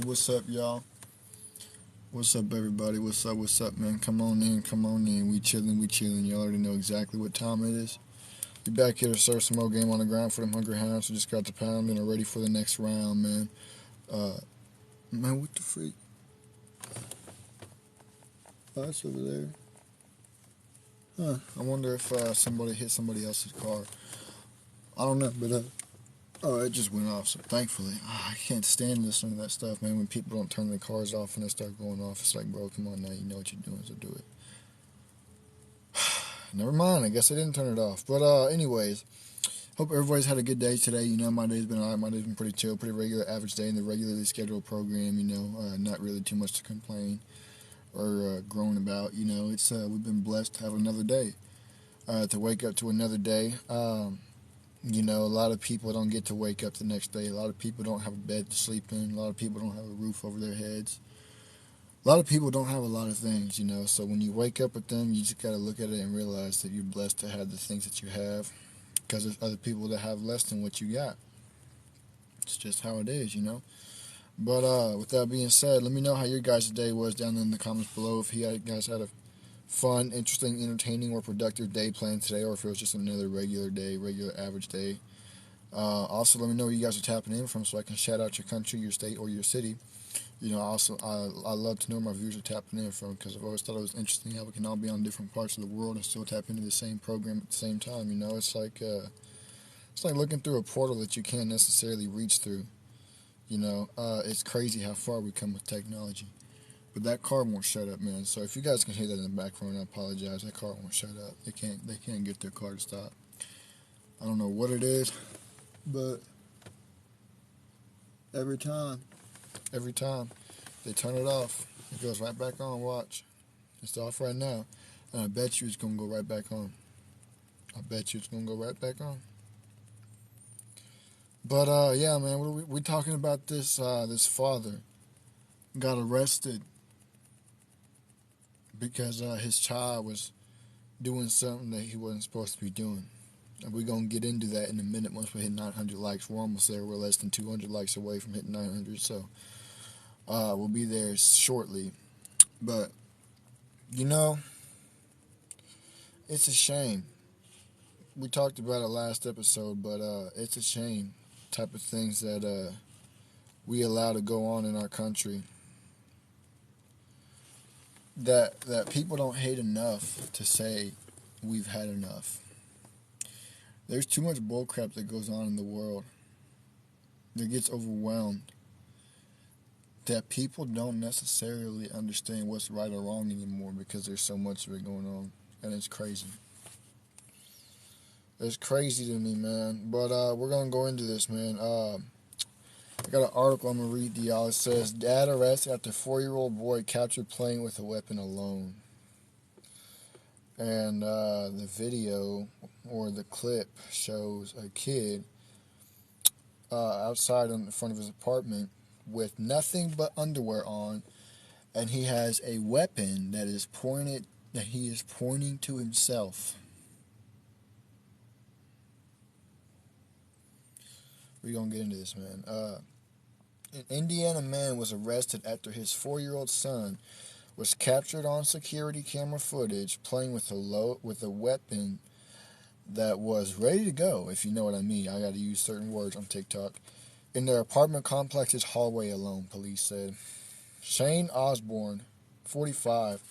what's up, y'all? What's up, everybody? What's up, man? Come on in, come on in. We chilling. You already know exactly what time it is. We back here to serve some more game on the ground for them Hungry Hounds who just got the pound and are ready for the next round, man. Uh, man, what the freak? Oh, that's over there. Huh. I wonder if somebody hit somebody else's car. I don't know, but oh, it just went off. So thankfully, I can't stand listening to that stuff, man. When people don't turn their cars off and they start going off, it's like, bro, come on now. You know what you're doing, so do it. Never mind. I guess I didn't turn it off. But anyways, hope everybody's had a good day today. You know, my day's been alright. My day's been pretty chill, pretty regular, average day in the regularly scheduled program. You know, not really too much to complain or groan about. You know, it's we've been blessed to have another day, to wake up to another day. You know, a lot of people don't get to wake up the next day. A lot of people don't have a bed to sleep in. A lot of people don't have a roof over their heads. A lot of people don't have a lot of things, you know. So when you wake up with them, you just got to look at it and realize that you're blessed to have the things that you have, because there's other people that have less than what you got. It's just how it is, you know. But with that being said, let me know how your guys' day was down in the comments below. If you guys had a fun, interesting, entertaining, or productive day planned today, or if it was just another regular day, regular average day. Also, let me know where you guys are tapping in from so I can shout out your country, your state, or your city. You know, I love to know where my viewers are tapping in from, because I've always thought it was interesting how we can all be on different parts of the world and still tap into the same program at the same time. You know, it's like looking through a portal that you can't necessarily reach through. You know, it's crazy how far we come with technology. But that car won't shut up, man. So if you guys can hear that in the background, I apologize. That car won't shut up. They can't get their car to stop. I don't know what it is, but every time they turn it off, it goes right back on. Watch. It's off right now. And I bet you it's going to go right back on. I bet you it's going to go right back on. But, yeah, man, we talking about this father got arrested because his child was doing something that he wasn't supposed to be doing. And we're going to get into that in a minute once we hit 900 likes. We're almost there. We're less than 200 likes away from hitting 900, so we'll be there shortly. But, you know, it's a shame. We talked about it last episode, but it's a shame type of things that we allow to go on in our country. That people don't hate enough to say we've had enough. There's too much bullcrap that goes on in the world that gets overwhelmed, that people don't necessarily understand what's right or wrong anymore because there's so much of it going on, and it's crazy. It's crazy to me, man. But we're gonna go into this, man. I got an article I'm gonna read to y'all. It says, "Dad arrested after 4-year-old boy captured playing with a weapon alone." And the video or the clip shows a kid outside in front of his apartment with nothing but underwear on, and he has a weapon that he is pointing to himself. We're gonna get into this, man. An Indiana man was arrested after his 4-year-old son was captured on security camera footage playing with a weapon that was ready to go, if you know what I mean. I got to use certain words on TikTok. In their apartment complex's hallway alone, police said. Shane Osborne, 45,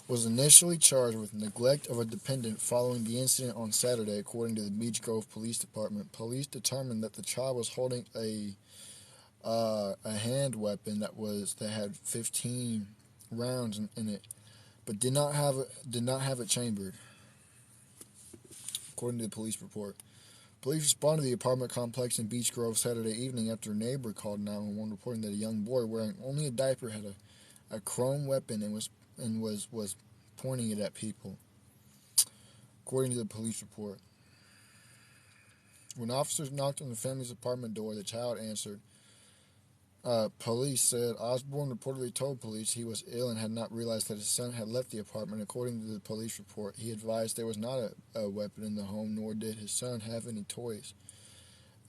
was initially charged with neglect of a dependent following the incident on Saturday, according to the Beech Grove Police Department. Police determined that the child was holding a hand weapon that had 15 rounds in it, but did not have it chambered, according to the police report. Police responded to the apartment complex in Beech Grove Saturday evening after a neighbor called 911 reporting that a young boy wearing only a diaper had a chrome weapon and was pointing it at people, according to the police report. When officers knocked on the family's apartment door, the child answered. Police said Osborne reportedly told police he was ill and had not realized that his son had left the apartment. According to the police report, he advised there was not a weapon in the home, nor did his son have any toys.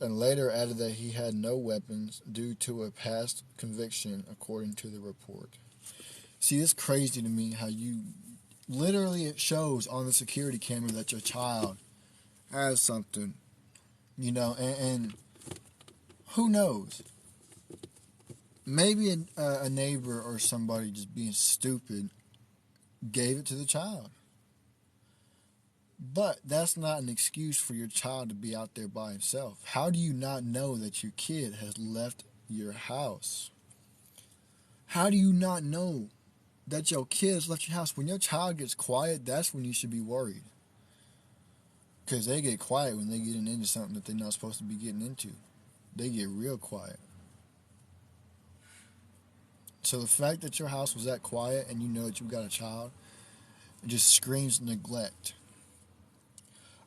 and later added that he had no weapons due to a past conviction, according to the report. See, it's crazy to me how you literally it shows on the security camera that your child has something, and who knows? Maybe a neighbor or somebody just being stupid gave it to the child. But that's not an excuse for your child to be out there by himself. How do you not know that your kid has left your house? How do you not know that your kid has left your house? When your child gets quiet, that's when you should be worried. Because they get quiet when they get into something that they're not supposed to be getting into. They get real quiet. So the fact that your house was that quiet and you know that you've got a child, it just screams neglect.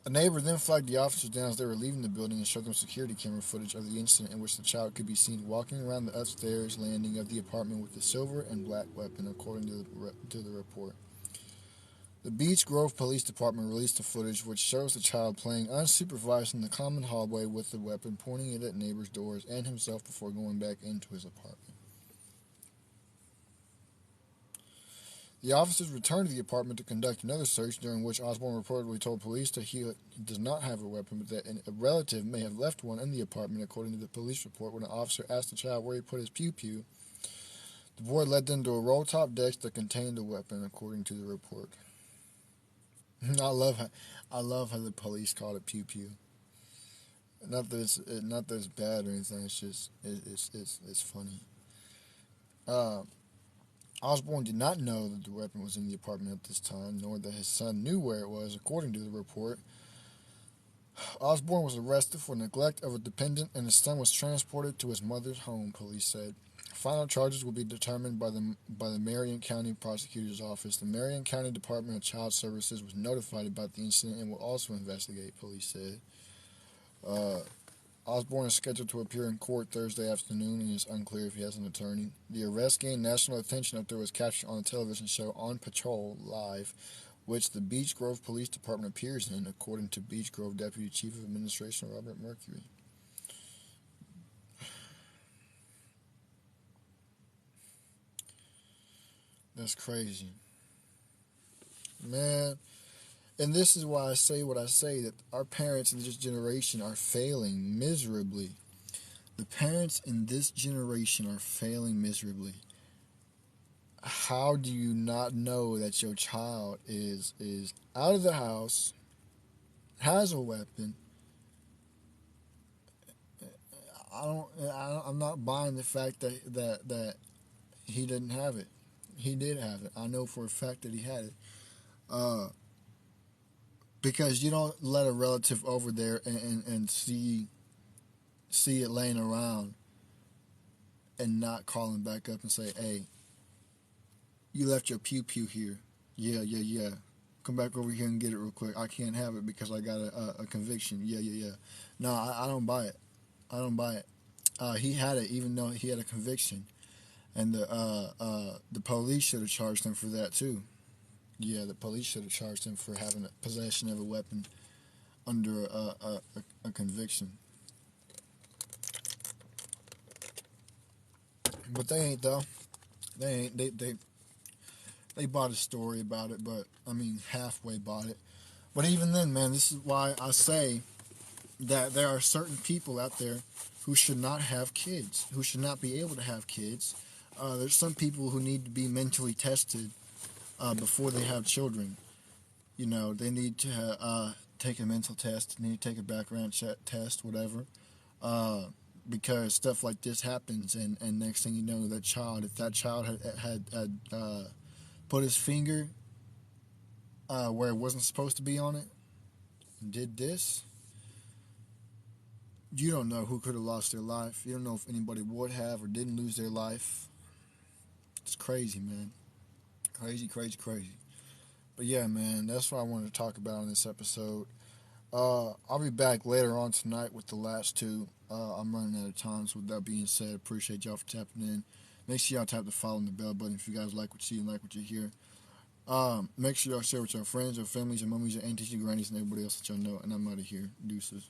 A neighbor then flagged the officers down as they were leaving the building and showed them security camera footage of the incident in which the child could be seen walking around the upstairs landing of the apartment with a silver and black weapon, according to the report. The Beech Grove Police Department released the footage which shows the child playing unsupervised in the common hallway with the weapon, pointing it at neighbors' doors and himself before going back into his apartment. The officers returned to the apartment to conduct another search, during which Osborne reportedly told police that he does not have a weapon, but that a relative may have left one in the apartment, according to the police report. When an officer asked the child where he put his pew-pew, the boy led them to a roll-top desk that contained the weapon, according to the report. I love how the police called it pew-pew. Not that it's bad or anything. It's just it's funny. Osborne did not know that the weapon was in the apartment at this time, nor that his son knew where it was, according to the report. Osborne was arrested for neglect of a dependent, and his son was transported to his mother's home, police said. Final charges will be determined by the Marion County Prosecutor's Office. The Marion County Department of Child Services was notified about the incident and will also investigate, police said. Osborne is scheduled to appear in court Thursday afternoon, and it's unclear if he has an attorney. The arrest gained national attention after it was captured on a television show On Patrol Live, which the Beech Grove Police Department appears in, according to Beech Grove Deputy Chief of Administration Robert Mercury. That's crazy. Man, and this is why I say what I say, that our parents in this generation are failing miserably. The parents in this generation are failing miserably. How do you not know that your child is out of the house, has a weapon? I'm not buying the fact that he didn't have it. He did have it. I know for a fact that he had it. Because you don't let a relative over there and see it laying around and not call him back up and say, hey, you left your pew-pew here. Yeah. Come back over here and get it real quick. I can't have it because I got a conviction. Yeah. No, I don't buy it. He had it even though he had a conviction. And the police should have charged him for that too. Yeah, the police should have charged him for having possession of a weapon under a conviction. But they ain't, though. They ain't. They bought a story about it, but, halfway bought it. But even then, man, this is why I say that there are certain people out there who should not have kids, who should not be able to have kids. There's some people who need to be mentally tested before they have children. They need to take a mental test, need to take a background check test, whatever, because stuff like this happens, and next thing you know, if that child had put his finger where it wasn't supposed to be on it, and did this, you don't know who could have lost their life. You don't know if anybody would have or didn't lose their life. It's crazy, man. Crazy. But yeah, man, that's what I wanted to talk about in this episode. I'll be back later on tonight with the last two. I'm running out of time, so with that being said, appreciate y'all for tapping in. Make sure y'all tap the follow and the bell button if you guys like what you see and like what you hear. Make sure y'all share with your friends, your families, your mummies, your aunties, your grannies, and everybody else that y'all know. And I'm out of here. Deuces.